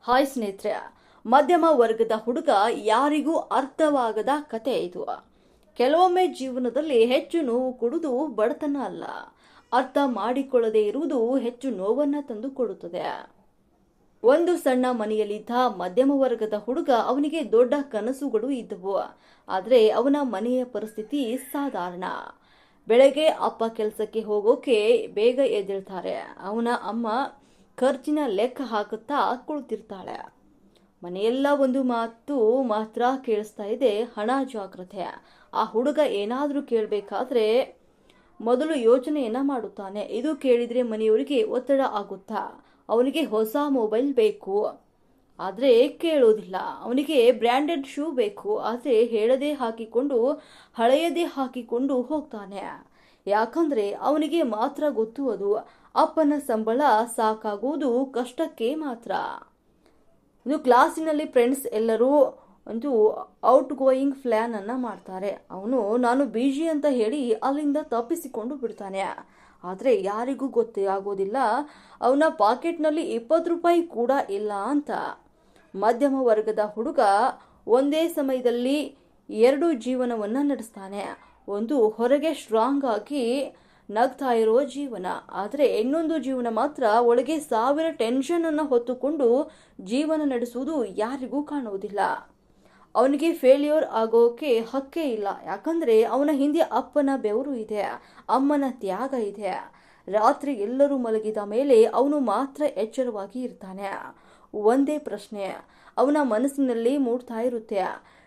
Hi ಸ್ನೇಹಿತರೆ, ಮಧ್ಯಮ ವರ್ಗದ ಹುಡುಗ ಯಾರಿಗೂ ಅರ್ಥವಾಗದ ಕತೆ ಇದು. ಕೆಲವೊಮ್ಮೆ ಜೀವನದಲ್ಲಿ ಹೆಚ್ಚು ನೋವು ಕೊಡುವುದು ಬಡತನ ಅಲ್ಲ, ಅರ್ಥ ಮಾಡಿಕೊಳ್ಳದೇ ಇರುವುದು ಹೆಚ್ಚು ನೋವನ್ನ ತಂದು ಕೊಡುತ್ತದೆ. ಒಂದು ಸಣ್ಣ ಮನೆಯಲ್ಲಿದ್ದ ಮಧ್ಯಮ ವರ್ಗದ ಹುಡುಗ. ಅವನಿಗೆ ದೊಡ್ಡ ಕನಸುಗಳು ಇದ್ದವು, ಆದರೆ ಅವನ ಮನೆಯ ಪರಿಸ್ಥಿತಿ ಸಾಧಾರಣ. ಬೆಳಗ್ಗೆ ಅಪ್ಪ ಕೆಲಸಕ್ಕೆ ಹೋಗೋಕೆ ಬೇಗ ಎದ್ದೇಳ್ತಾರೆ. ಅವನ ಅಮ್ಮ ಖರ್ಚಿನ ಲೆಕ್ಕ ಹಾಕುತ್ತಾ ಕುಳಿತಿರ್ತಾಳೆ. ಮನೆಯೆಲ್ಲ ಒಂದು ಮಾತು ಮಾತ್ರ ಕೇಳಿಸ್ತಾ ಇದೆ, ಹಣ ಜಾಗ್ರತೆ. ಆ ಹುಡುಗ ಏನಾದರೂ ಕೇಳಬೇಕಾದ್ರೆ ಮೊದಲು ಯೋಚನೆಯನ್ನ ಮಾಡುತ್ತಾನೆ. ಇದು ಕೇಳಿದ್ರೆ ಮನೆಯವರಿಗೆ ಒತ್ತಡ ಆಗುತ್ತಾ, ಅವನಿಗೆ ಹೊಸ ಮೊಬೈಲ್ ಬೇಕು ಆದರೆ ಕೇಳೋದಿಲ್ಲ, ಅವನಿಗೆ ಬ್ರ್ಯಾಂಡೆಡ್ ಶೂ ಬೇಕು ಆದರೆ ಹೇಳದೆ ಹಾಕಿಕೊಂಡು ಹಳೆಯದೇ ಹಾಕಿಕೊಂಡು ಹೋಗ್ತಾನೆ. ಯಾಕಂದ್ರೆ ಅವನಿಗೆ ಮಾತ್ರ ಗೊತ್ತು ಅದು ಅಪ್ಪನ ಸಂಬಳ ಸಾಕಾಗುವುದು ಕಷ್ಟಕ್ಕೆ ಮಾತ್ರ. ಇದು ಕ್ಲಾಸಿನಲ್ಲಿ ಫ್ರೆಂಡ್ಸ್ ಎಲ್ಲರೂ ಒಂದು ಔಟ್ ಗೋಯಿಂಗ್ ಪ್ಲಾನ್ ಅನ್ನ ಮಾಡ್ತಾರೆ. ಅವನು ನಾನು ಬಿಜಿ ಅಂತ ಹೇಳಿ ಅಲ್ಲಿಂದ ತಪ್ಪಿಸಿಕೊಂಡು ಬಿಡ್ತಾನೆ. ಆದರೆ ಯಾರಿಗೂ ಗೊತ್ತೇ ಆಗೋದಿಲ್ಲ ಅವನ ಪಾಕೆಟ್ನಲ್ಲಿ 20 ರೂಪಾಯಿ ಕೂಡ ಇಲ್ಲ ಅಂತ. ಮಧ್ಯಮ ವರ್ಗದ ಹುಡುಗ ಒಂದೇ ಸಮಯದಲ್ಲಿ 2 ಜೀವನವನ್ನ ನಡೆಸ್ತಾನೆ. ಒಂದು ಹೊರಗೆ ಸ್ಟ್ರಾಂಗ್ ಆಗಿ ನಗ್ತಾ ಇರೋ ಜೀವನ, ಆದರೆ ಇನ್ನೊಂದು ಜೀವನ ಮಾತ್ರ ಒಳಗೆ 1000 ಟೆನ್ಷನ್ ಅನ್ನ ಹೊತ್ತುಕೊಂಡು ಜೀವನ ನಡೆಸುವುದು ಯಾರಿಗೂ ಕಾಣುವುದಿಲ್ಲ. ಅವನಿಗೆ ಫೇಲ್ಯೂರ್ ಆಗೋಕೆ ಹಕ್ಕೇ ಇಲ್ಲ, ಯಾಕಂದ್ರೆ ಅವನ ಹಿಂದೆ ಅಪ್ಪನ ಬೆವರು ಇದೆ, ಅಮ್ಮನ ತ್ಯಾಗ ಇದೆ. ರಾತ್ರಿ ಎಲ್ಲರೂ ಮಲಗಿದ ಮೇಲೆ ಅವನು ಮಾತ್ರ ಎಚ್ಚರವಾಗಿ ಇರ್ತಾನೆ. ಒಂದೇ ಪ್ರಶ್ನೆ ಅವನ ಮನಸ್ಸಿನಲ್ಲಿ ಮೂಡ್ತಾ ಇರುತ್ತೆ,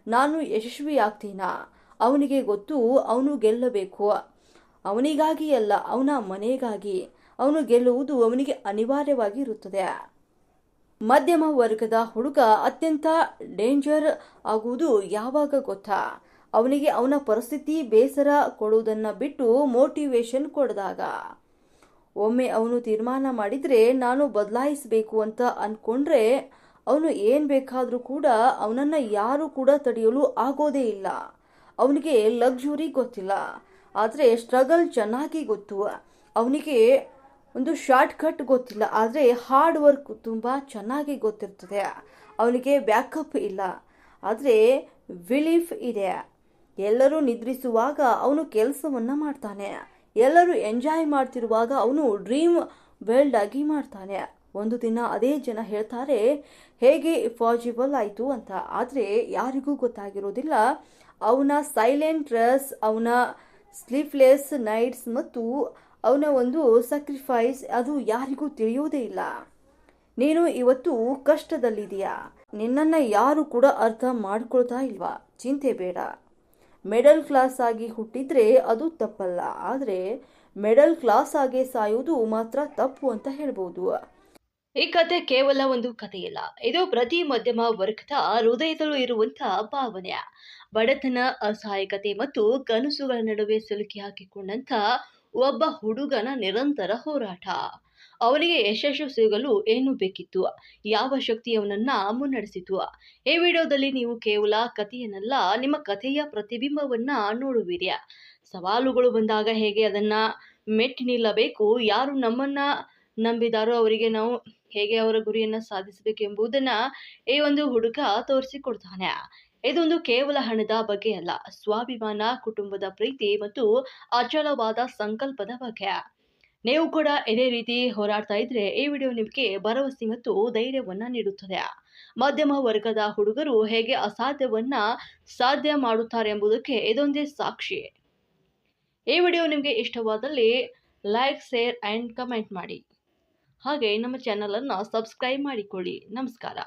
ನಾನು ಯಶಸ್ವಿ ಆಗ್ತೀನಾ? ಅವನಿಗೆ ಗೊತ್ತು ಅವನು ಗೆಲ್ಲಬೇಕು, ಅವನಿಗಾಗಿ ಅಲ್ಲ ಅವನ ಮನೆಗಾಗಿ. ಅವನು ಗೆಲ್ಲುವುದು ಅವನಿಗೆ ಅನಿವಾರ್ಯವಾಗಿ ಇರುತ್ತದೆ. ಮಧ್ಯಮ ವರ್ಗದ ಹುಡುಗ ಅತ್ಯಂತ ಡೇಂಜರ್ ಆಗುವುದು ಯಾವಾಗ ಗೊತ್ತಾ? ಅವನಿಗೆ ಅವನ ಪರಿಸ್ಥಿತಿ ಬೇಸರ ಕೊಡುವುದನ್ನ ಬಿಟ್ಟು ಮೋಟಿವೇಶನ್ ಕೊಡಿದಾಗ. ಒಮ್ಮೆ ಅವನು ತೀರ್ಮಾನ ಮಾಡಿದ್ರೆ ನಾನು ಬದಲಾಯಿಸಬೇಕು ಅಂತ ಅನ್ಕೊಂಡ್ರೆ ಅವನು ಏನ್ ಬೇಕಾದ್ರೂ ಕೂಡ ಅವನನ್ನ ಯಾರು ಕೂಡ ತಡೆಯಲು ಆಗೋದೇ ಇಲ್ಲ. ಅವನಿಗೆ ಲಕ್ಸುರಿ ಗೊತ್ತಿಲ್ಲ, ಆದ್ರೆ ಸ್ಟ್ರಗಲ್ ಚೆನ್ನಾಗಿ ಗೊತ್ತು. ಅವನಿಗೆ ಒಂದು ಶಾರ್ಟ್ ಕಟ್ ಗೊತ್ತಿಲ್ಲ, ಆದರೆ ಹಾರ್ಡ್ ವರ್ಕ್ ತುಂಬ ಚೆನ್ನಾಗಿ ಗೊತ್ತಿರ್ತದೆ. ಅವನಿಗೆ ಬ್ಯಾಕಪ್ ಇಲ್ಲ, ಆದರೆ ಬಿಲೀಫ್ ಇದೆ. ಎಲ್ಲರೂ ನಿದ್ರಿಸುವಾಗ ಅವನು ಕೆಲಸವನ್ನ ಮಾಡ್ತಾನೆ, ಎಲ್ಲರೂ ಎಂಜಾಯ್ ಮಾಡ್ತಿರುವಾಗ ಅವನು ಡ್ರೀಮ್ ವೆಲ್ಡ್ ಆಗಿ ಮಾಡ್ತಾನೆ. ಒಂದು ದಿನ ಅದೇ ಜನ ಹೇಳ್ತಾರೆ ಹೇಗೆ ಪಾಸಿಬಲ್ ಆಯಿತು ಅಂತ. ಆದರೆ ಯಾರಿಗೂ ಗೊತ್ತಾಗಿರೋದಿಲ್ಲ ಅವನ ಸೈಲೆಂಟ್ ರೆಸ್, ಅವನ ಸ್ಲೀಪ್ಲೆಸ್ ನೈಟ್ಸ್ ಮತ್ತು ಅವನ ಒಂದು ಸ್ಯಾಕ್ರಿಫೈಸ್, ಅದು ಯಾರಿಗೂ ತಿಳಿಯೋದೇ ಇಲ್ಲ. ನೀನು ಇವತ್ತು ಕಷ್ಟದಲ್ಲಿದೆಯಾ? ನಿನ್ನನ್ನು ಯಾರು ಕೂಡ ಅರ್ಥ ಮಾಡ್ಕೊಳ್ತಾ ಇಲ್ವಾ? ಚಿಂತೆ ಬೇಡ. ಮಿಡಲ್ ಕ್ಲಾಸ್ ಆಗಿ ಹುಟ್ಟಿದ್ರೆ ಅದು ತಪ್ಪಲ್ಲ, ಆದರೆ ಮಿಡಲ್ ಕ್ಲಾಸ್ ಆಗಿ ಸಾಯುವುದು ಮಾತ್ರ ತಪ್ಪು ಅಂತ ಹೇಳ್ಬೋದು. ಈ ಕತೆ ಕೇವಲ ಒಂದು ಕಥೆಯಲ್ಲ, ಇದು ಪ್ರತಿ ಮಧ್ಯಮ ವರ್ಗದ ಹೃದಯದಲ್ಲೂ ಇರುವಂತಹ ಭಾವನೆ. ಬಡತನ, ಅಸಹಾಯಕತೆ ಮತ್ತು ಕನಸುಗಳ ನಡುವೆ ಸಿಲುಕಿ ಹಾಕಿಕೊಂಡಂತ ಒಬ್ಬ ಹುಡುಗನ ನಿರಂತರ ಹೋರಾಟ. ಅವನಿಗೆ ಯಶಸ್ಸು ಸಿಗಲು ಏನು ಬೇಕಿತ್ತು? ಯಾವ ಶಕ್ತಿ ಅವನನ್ನ ಮುನ್ನಡೆಸಿತು? ಈ ವಿಡಿಯೋದಲ್ಲಿ ನೀವು ಕೇವಲ ಕಥೆಯನ್ನಲ್ಲ, ನಿಮ್ಮ ಕಥೆಯ ಪ್ರತಿಬಿಂಬವನ್ನ ನೋಡುವಿರಿ. ಸವಾಲುಗಳು ಬಂದಾಗ ಹೇಗೆ ಅದನ್ನ ಮೆಟ್ಟಿ ನಿಲ್ಲಬೇಕು, ಯಾರು ನಮ್ಮನ್ನ ನಂಬಿದಾರೋ ಅವರಿಗೆ ನಾವು ಹೇಗೆ ಅವರ ಗುರಿಯನ್ನ ಸಾಧಿಸಬೇಕು ಎಂಬುದನ್ನ ಈ ಒಂದು ಹುಡುಗ ತೋರಿಸಿಕೊಡ್ತಾನೆ. ಇದೊಂದು ಕೇವಲ ಹಣದ ಬಗ್ಗೆ ಅಲ್ಲ, ಸ್ವಾಭಿಮಾನ, ಕುಟುಂಬದ ಪ್ರೀತಿ ಮತ್ತು ಅಚಲವಾದ ಸಂಕಲ್ಪದ ಬಗ್ಗೆ. ನೀವು ಕೂಡ ಇದೇ ರೀತಿ ಹೋರಾಡ್ತಾ ಇದ್ರೆ ಈ ವಿಡಿಯೋ ನಿಮಗೆ ಭರವಸೆ ಮತ್ತು ಧೈರ್ಯವನ್ನ ನೀಡುತ್ತದೆ. ಮಧ್ಯಮ ವರ್ಗದ ಹುಡುಗರು ಹೇಗೆ ಅಸಾಧ್ಯವನ್ನ ಸಾಧ್ಯ ಮಾಡುತ್ತಾರೆ ಎಂಬುದಕ್ಕೆ ಇದೊಂದೇ ಸಾಕ್ಷಿ. ಈ ವಿಡಿಯೋ ನಿಮಗೆ ಇಷ್ಟವಾದಲ್ಲಿ ಲೈಕ್, ಶೇರ್ ಅಂಡ್ ಕಮೆಂಟ್ ಮಾಡಿ. ಹಾಗೆ ನಮ್ಮ ಚಾನಲ್ ಅನ್ನು ಸಬ್ಸ್ಕ್ರೈಬ್ ಮಾಡಿಕೊಳ್ಳಿ. ನಮಸ್ಕಾರ.